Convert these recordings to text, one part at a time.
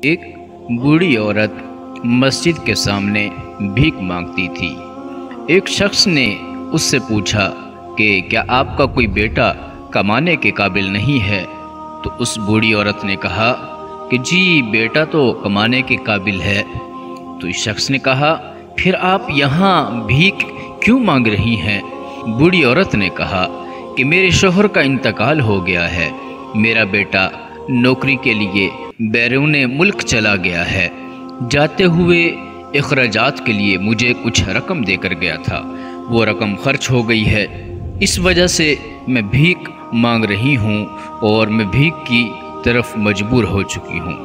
ایک بوڑھی عورت مسجد کے سامنے بھیک مانگتی تھی۔ ایک شخص نے اس سے پوچھا کہ کیا آپ کا کوئی بیٹا کمانے کے قابل نہیں ہے؟ تو اس بوڑھی عورت نے کہا کہ جی بیٹا تو کمانے کے قابل ہے۔ تو اس شخص نے کہا پھر آپ یہاں بھیک کیوں مانگ رہی ہیں؟ بوڑھی عورت نے کہا کہ میرے شوہر کا انتقال ہو گیا ہے، میرا بیٹا نوکری کے لیے بیرون ملک چلا گیا ہے، جاتے ہوئے اخراجات کے لیے مجھے کچھ رقم دے کر گیا تھا، وہ رقم خرچ ہو گئی ہے، اس وجہ سے میں بھیک مانگ رہی ہوں اور میں بھیک کی طرف مجبور ہو چکی ہوں۔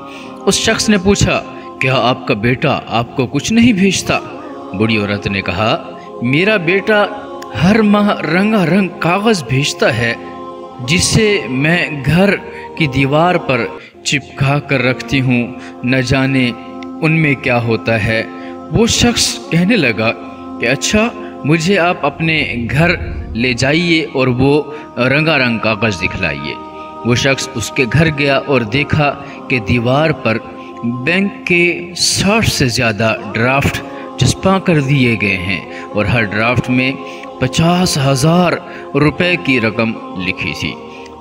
اس شخص نے پوچھا کیا آپ کا بیٹا آپ کو کچھ نہیں بھیجتا؟ بوڑھی عورت نے کہا میرا بیٹا ہر ماہ رنگا رنگ کاغذ بھیجتا ہے جسے میں گھر کی دیوار پر چپکا کر رکھتی ہوں، نہ جانے ان میں کیا ہوتا ہے۔ وہ شخص کہنے لگا کہ اچھا مجھے آپ اپنے گھر لے جائیے اور وہ رنگا رنگ کاغذ دکھلائیے۔ وہ شخص اس کے گھر گیا اور دیکھا کہ دیوار پر بینک کے 60 سے زیادہ ڈرافٹ چسپاں کر دیے گئے ہیں اور ہر ڈرافٹ میں 50,000 روپے کی رقم لکھی تھی۔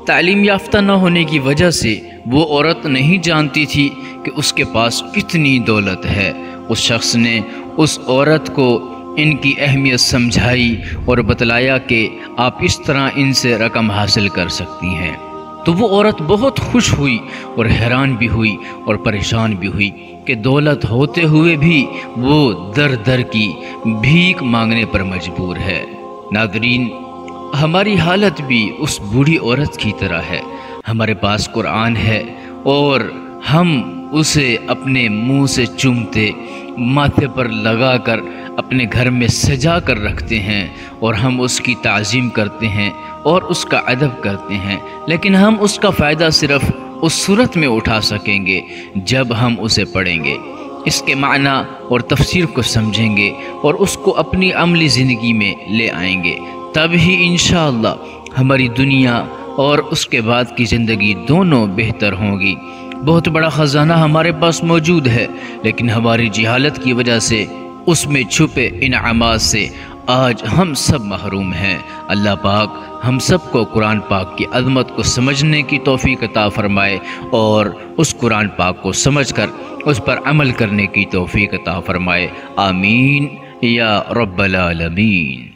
تعلیم یافتہ نہ ہونے کی وجہ سے وہ عورت نہیں جانتی تھی کہ اس کے پاس کتنی دولت ہے۔ اس شخص نے اس عورت کو ان کی اہمیت سمجھائی اور بتلایا کہ آپ اس طرح ان سے رقم حاصل کر سکتی ہیں۔ تو وہ عورت بہت خوش ہوئی اور حیران بھی ہوئی اور پریشان بھی ہوئی کہ دولت ہوتے ہوئے بھی وہ در در کی بھیک مانگنے پر مجبور ہے۔ ناظرین، ہماری حالت بھی اس بوڑھی عورت کی طرح ہے۔ ہمارے پاس قرآن ہے اور ہم اسے اپنے منہ سے چومتے، ماتھے پر لگا کر اپنے گھر میں سجا کر رکھتے ہیں اور ہم اس کی تعظیم کرتے ہیں اور اس کا ادب کرتے ہیں، لیکن ہم اس کا فائدہ صرف اس صورت میں اٹھا سکیں گے جب ہم اسے پڑھیں گے، اس کے معنی اور تفسیر کو سمجھیں گے اور اس کو اپنی عملی زندگی میں لے آئیں گے، تب ہی انشاءاللہ ہماری دنیا اور اس کے بعد کی زندگی دونوں بہتر ہوں گی۔ بہت بڑا خزانہ ہمارے پاس موجود ہے، لیکن ہماری جہالت کی وجہ سے اس میں چھپے انعامات سے آج ہم سب محروم ہیں۔ اللہ پاک ہم سب کو قرآن پاک کی عظمت کو سمجھنے کی توفیق عطا فرمائے اور اس قرآن پاک کو سمجھ کر اس پر عمل کرنے کی توفیق عطا فرمائے۔ آمین یا رب العالمین۔